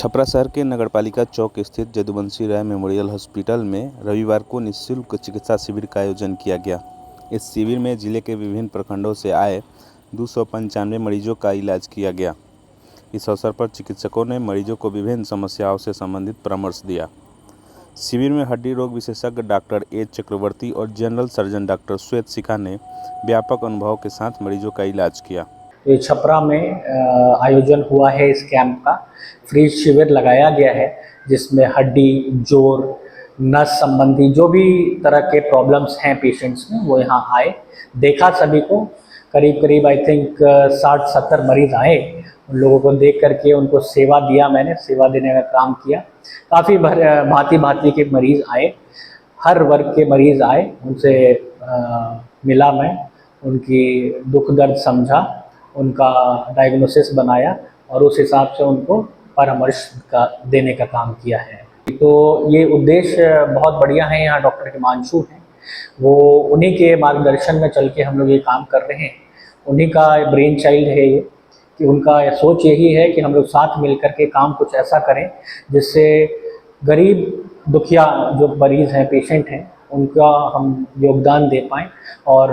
छपरा शहर के नगरपालिका चौक स्थित जदुवंशी राय मेमोरियल हॉस्पिटल में रविवार को निःशुल्क चिकित्सा शिविर का आयोजन किया गया। इस शिविर में जिले के विभिन्न प्रखंडों से आए 295 मरीजों का इलाज किया गया। इस अवसर पर चिकित्सकों ने मरीजों को विभिन्न समस्याओं से संबंधित परामर्श दिया। शिविर में हड्डी रोग विशेषज्ञ डॉक्टर ए चक्रवर्ती और जनरल सर्जन डॉक्टर श्वेत शिखा ने व्यापक अनुभव के साथ मरीजों का इलाज किया। ये छपरा में आयोजन हुआ है। इस कैंप का फ्री शिविर लगाया गया है, जिसमें हड्डी, जोड़, नस संबंधी जो भी तरह के प्रॉब्लम्स हैं पेशेंट्स में, वो यहाँ आए, देखा सभी को। करीब आई थिंक 60-70 मरीज आए। उन लोगों को देख करके उनको सेवा दिया, मैंने सेवा देने का काम किया। काफ़ी भांति के मरीज़ आए, हर वर्ग के मरीज़ आए। उनसे मिला मैं, उनकी दुख दर्द समझा, उनका डायग्नोसिस बनाया और उस हिसाब से उनको परामर्श देने का काम किया है। तो ये उद्देश्य बहुत बढ़िया है। यहाँ डॉक्टर हिमांशु हैं, वो उन्हीं के मार्गदर्शन में चल के हम लोग ये काम कर रहे हैं। उन्हीं का ब्रेन चाइल्ड है ये, कि उनका सोच यही है कि हम लोग साथ मिल कर के काम कुछ ऐसा करें जिससे गरीब दुखिया जो मरीज़ हैं, पेशेंट हैं, उनका हम योगदान दे पाएँ। और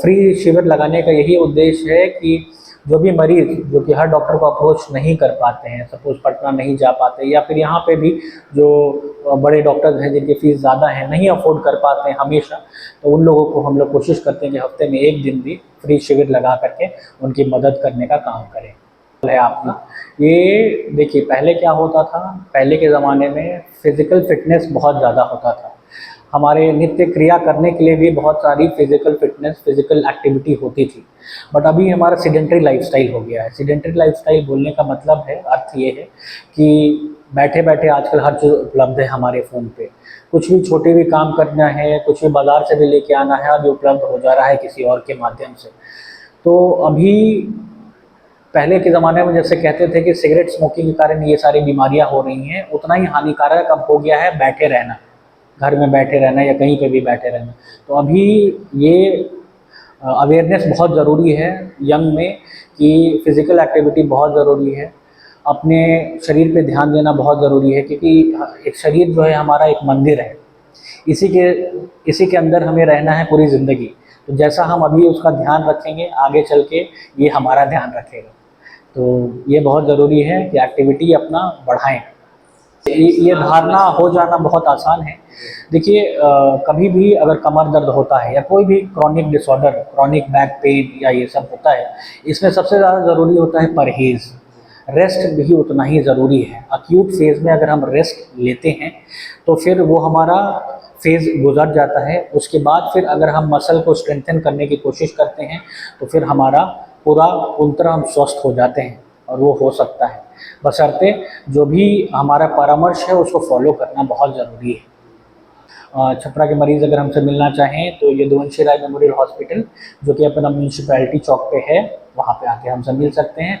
फ्री शिविर लगाने का यही उद्देश्य है कि जो भी मरीज़ जो कि हर डॉक्टर को अप्रोच नहीं कर पाते हैं, सपोज़ पटना नहीं जा पाते, या फिर यहाँ पे भी जो बड़े डॉक्टर्स हैं जिनकी फ़ीस ज़्यादा है, नहीं अफोर्ड कर पाते हैं हमेशा, तो उन लोगों को हम लोग कोशिश करते हैं कि हफ्ते में एक दिन भी फ्री शिविर लगा करके उनकी मदद करने का काम करें। है आपका ये देखिए, पहले क्या होता था, पहले के ज़माने में फ़िज़िकल फ़िटनेस बहुत ज़्यादा होता था। हमारे नित्य क्रिया करने के लिए भी बहुत सारी फ़िज़िकल फ़िटनेस, फ़िज़िकल एक्टिविटी होती थी। बट अभी हमारा सीडेंटरी लाइफ़स्टाइल हो गया है। सीडेंटरी लाइफ़स्टाइल बोलने का मतलब है, अर्थ ये है कि बैठे बैठे आजकल हर चीज़ उपलब्ध है हमारे फ़ोन पे। कुछ भी छोटे भी काम करना है, कुछ भी बाज़ार से भी लेके आना है, अभी उपलब्ध हो जा रहा है किसी और के माध्यम से। तो अभी पहले के ज़माने में जैसे कहते थे कि सिगरेट स्मोकिंग के कारण ये सारी बीमारियां हो रही हैं, उतना ही हानिकारक अब हो गया है बैठे रहना, घर में बैठे रहना या कहीं पे भी बैठे रहना। तो अभी ये अवेयरनेस बहुत ज़रूरी है यंग में कि फ़िज़िकल एक्टिविटी बहुत ज़रूरी है, अपने शरीर पे ध्यान देना बहुत ज़रूरी है, क्योंकि एक शरीर जो है हमारा एक मंदिर है। इसी के अंदर हमें रहना है पूरी ज़िंदगी। तो जैसा हम अभी उसका ध्यान रखेंगे, आगे चल के ये हमारा ध्यान रखेगा। तो ये बहुत ज़रूरी है कि एक्टिविटी अपना बढ़ाएं। ये धारणा हो जाना बहुत आसान है। देखिए, कभी भी अगर कमर दर्द होता है या कोई भी chronic disorder, chronic back pain या ये सब होता है, इसमें सबसे ज़्यादा ज़रूरी होता है परहेज़। रेस्ट भी उतना ही ज़रूरी है। अक्यूट फेज़ में अगर हम रेस्ट लेते हैं तो फिर वो हमारा फेज़ गुजर जाता है। उसके बाद फिर अगर हम मसल को स्ट्रेंथन करने की कोशिश करते हैं तो फिर हमारा पूरा तरह हम स्वस्थ हो जाते हैं, और वो हो सकता है, बशर्ते जो भी हमारा परामर्श है उसको फॉलो करना बहुत ज़रूरी है। छपरा के मरीज़ अगर हमसे मिलना चाहें तो यदुवंशी राय मेमोरियल हॉस्पिटल, जो कि अपना म्यूनसिपैलिटी चौक पे है, वहाँ पे आके हमसे मिल सकते हैं।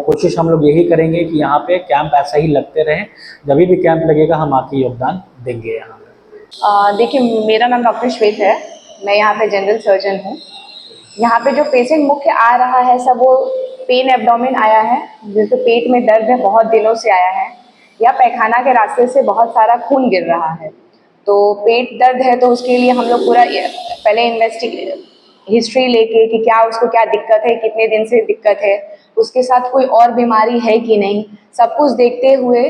कोशिश हम लोग यही करेंगे कि यहाँ पे कैंप ऐसा ही लगते रहें। जब भी कैंप लगेगा हम आके योगदान देंगे यहाँ पे। देखिए, मेरा नाम डॉक्टर श्वेत है, मैं यहाँ पे जनरल सर्जन हूँ। यहाँ पे जो पेशेंट मुख्य आ रहा है सब वो पेन एब्डोमेन आया है, जिससे पेट में दर्द है, बहुत दिनों से आया है, या पैखाना के रास्ते से बहुत सारा खून गिर रहा है। तो पेट दर्द है तो उसके लिए हम लोग पूरा पहले हिस्ट्री लेके कि क्या उसको क्या दिक्कत है, कितने दिन से दिक्कत है, उसके साथ कोई और बीमारी है कि नहीं, सब कुछ देखते हुए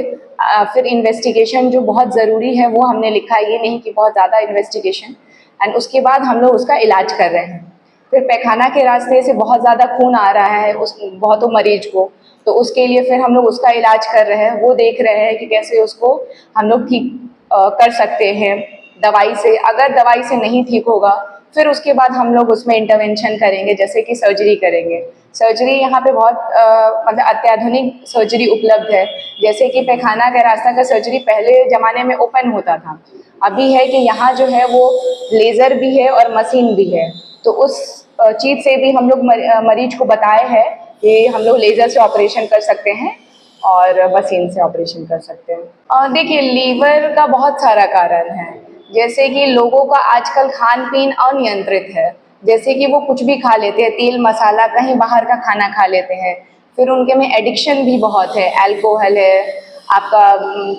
फिर इन्वेस्टिगेशन जो बहुत ज़रूरी है वो हमने लिखा है, ये नहीं कि बहुत ज़्यादा इन्वेस्टिगेशन, एंड उसके बाद हम लोग उसका इलाज कर रहे हैं। फिर पैखाना के रास्ते से बहुत ज़्यादा खून आ रहा है उस बहुतों मरीज को, तो उसके लिए फिर हम लोग उसका इलाज कर रहे हैं, वो देख रहे हैं कि कैसे उसको हम लोग ठीक कर सकते हैं दवाई से। अगर दवाई से नहीं ठीक होगा फिर उसके बाद हम लोग उसमें इंटरवेंशन करेंगे, जैसे कि सर्जरी करेंगे। सर्जरी यहाँ पे बहुत मतलब अत्याधुनिक सर्जरी उपलब्ध है, जैसे कि पैखाना का रास्ता का सर्जरी पहले ज़माने में ओपन होता था, अभी है कि यहाँ जो है वो लेज़र भी है और मशीन भी है। तो उस चीज़ से भी हम लोग मरीज को बताए हैं कि हम लोग लेज़र से ऑपरेशन कर सकते हैं और मशीन से ऑपरेशन कर सकते हैं। और देखिए, लीवर का बहुत सारा कारण है, जैसे कि लोगों का आजकल खान पीन अनियंत्रित है, जैसे कि वो कुछ भी खा लेते हैं, तेल मसाला, कहीं बाहर का खाना खा लेते हैं, फिर उनके में एडिक्शन भी बहुत है, अल्कोहल है आपका,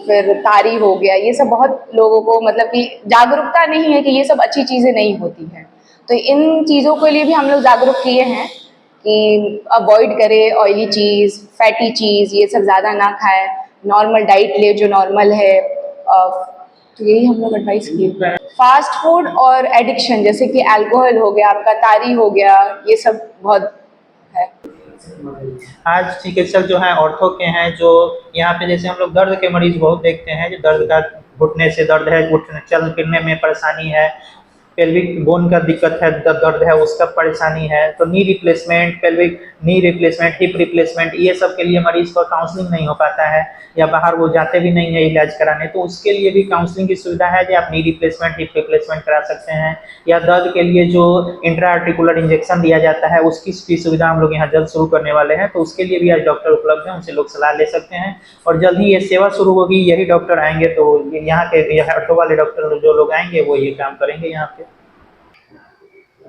फिर तारी हो गया, ये सब बहुत लोगों को मतलब कि जागरूकता नहीं है कि ये सब अच्छी चीज़ें नहीं होती हैं। तो इन चीज़ों के लिए भी हम लोग जागरूक किए हैं कि अवॉइड करें ऑयली चीज़, फैटी चीज़, ये सब ज़्यादा ना खाएं, नॉर्मल डाइट ले जो नॉर्मल है। तो यही हम लोग एडवाइस किए। फास्ट फूड और एडिक्शन जैसे कि अल्कोहल हो गया आपका, तारी हो गया, ये सब बहुत है। आज चिकित्सक जो हैं ऑर्थो के हैं, जो यहाँ पे जैसे हम लोग दर्द के मरीज बहुत देखते हैं, जो दर्द का घुटने से दर्द है, उठने चल फिरने में परेशानी है, पेल्विक बोन का दिक्कत है, दर्द है, उसका परेशानी है, तो knee replacement, pelvic knee replacement, hip replacement, ये सब के लिए मरीज को काउंसलिंग नहीं हो पाता है या बाहर वो जाते भी नहीं है इलाज कराने, तो उसके लिए भी काउंसलिंग की सुविधा है कि आप नी रिप्लेसमेंट, हिप रिप्लेसमेंट करा सकते हैं। या दर्द के लिए जो इंट्रा आर्टिकुलर इंजेक्शन दिया जाता है उसकी भी सुविधा हम लोग यहाँ जल्द शुरू करने वाले हैं, तो उसके लिए भी आज डॉक्टर उपलब्ध हैं, उनसे लोग सलाह ले सकते हैं और जल्द ही ये सेवा शुरू होगी। यही डॉक्टर आएंगे तो यहाँ के ऑर्थो वाले डॉक्टर जो लोग आएंगे वो ये काम करेंगे यहाँ पे।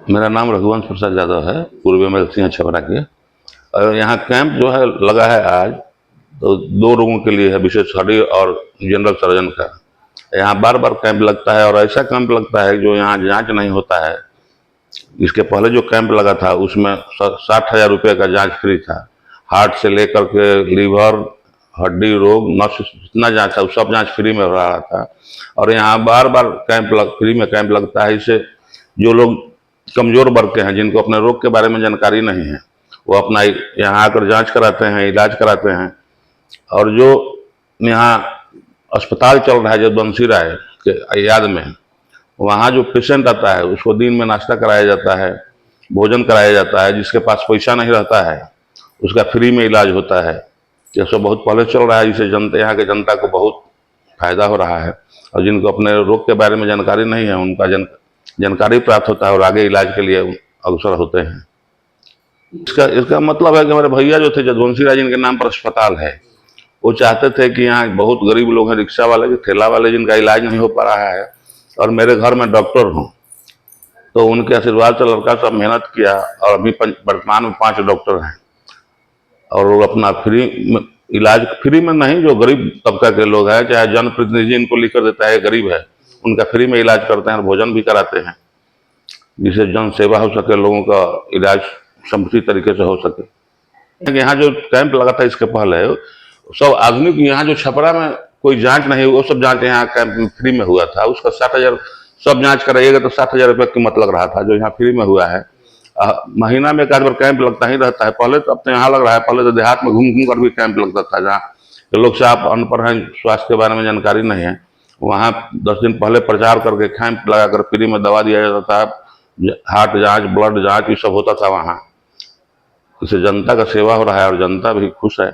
मेरा नाम रघुवंश प्रसाद यादव है, पूर्व एमएल सिंह छपरा के। और यहाँ कैंप जो है लगा है आज, तो 2 रोगों के लिए है, विशेष हड्डी और जनरल सर्जन का। यहाँ बार बार कैंप लगता है और ऐसा कैंप लगता है जो यहाँ जांच नहीं होता है। इसके पहले जो कैंप लगा था उसमें 60,000 रुपये का जांच फ्री था। हार्ट से लेकर के लीवर, हड्डी रोग, नस, जितना जांच था वो सब जांच फ्री में हो रहा था। और यहाँ बार बार फ्री में कैंप लगता है। इससे जो लोग कमज़ोर वर्ग के हैं, जिनको अपने रोग के बारे में जानकारी नहीं है, वो अपना यहाँ आकर जांच कराते हैं, इलाज कराते हैं। और जो यहाँ अस्पताल चल रहा है जदुवंशी राय के याद में, वहाँ जो पेशेंट आता है उसको दिन में नाश्ता कराया जाता है, भोजन कराया जाता है। जिसके पास पैसा नहीं रहता है उसका फ्री में इलाज होता है। ये सब बहुत पहले चल रहा है, जिससे जनता, यहाँ के जनता को बहुत फायदा हो रहा है। और जिनको अपने रोग के बारे में जानकारी नहीं है उनका जानकारी प्राप्त होता है और आगे इलाज के लिए अवसर होते हैं। इसका मतलब है कि हमारे भैया जो थे जदुवंशी राय, जिनके नाम पर अस्पताल है, वो चाहते थे कि यहाँ बहुत गरीब लोग हैं, रिक्शा वाले, ठेला वाले, जिनका इलाज नहीं हो पा रहा है, और मेरे घर में डॉक्टर हूँ, तो उनके आशीर्वाद से लड़का सब मेहनत किया और अभी वर्तमान में 5 डॉक्टर हैं। और वो अपना इलाज फ्री में नहीं, जो गरीब तबका के लोग हैं, चाहे जनप्रतिनिधि इनको लिख कर देता है गरीब है, उनका फ्री में इलाज करते हैं और भोजन भी कराते हैं, जिससे जन सेवा हो सके, लोगों का इलाज समुचित तरीके से हो सके। यहाँ जो कैंप लगा था इसके पहले सब आधुनिक, यहाँ जो छपरा में कोई जांच नहीं, वो सब जांच यहाँ कैंप में फ्री में हुआ था। उसका 60,000, सब जांच कराइएगा तो 60,000 रुपये कीमत लग रहा था, जो यहाँ फ्री में हुआ है। महीना में 1 आध बार कैंप लगता ही रहता है। पहले तो अब तो यहाँ लग रहा है, पहले तो देहात में घूम घूम कर भी कैंप लगता था, जहाँ लोग साफ अनपढ़ हैं, स्वास्थ्य के बारे में जानकारी नहीं है। वहाँ 10 दिन पहले प्रचार करके कैंप लगाकर फ्री में दवा दिया जाता था, हार्ट जांच, ब्लड जांच, ये सब होता था वहाँ। इससे जनता का सेवा हो रहा है और जनता भी खुश है।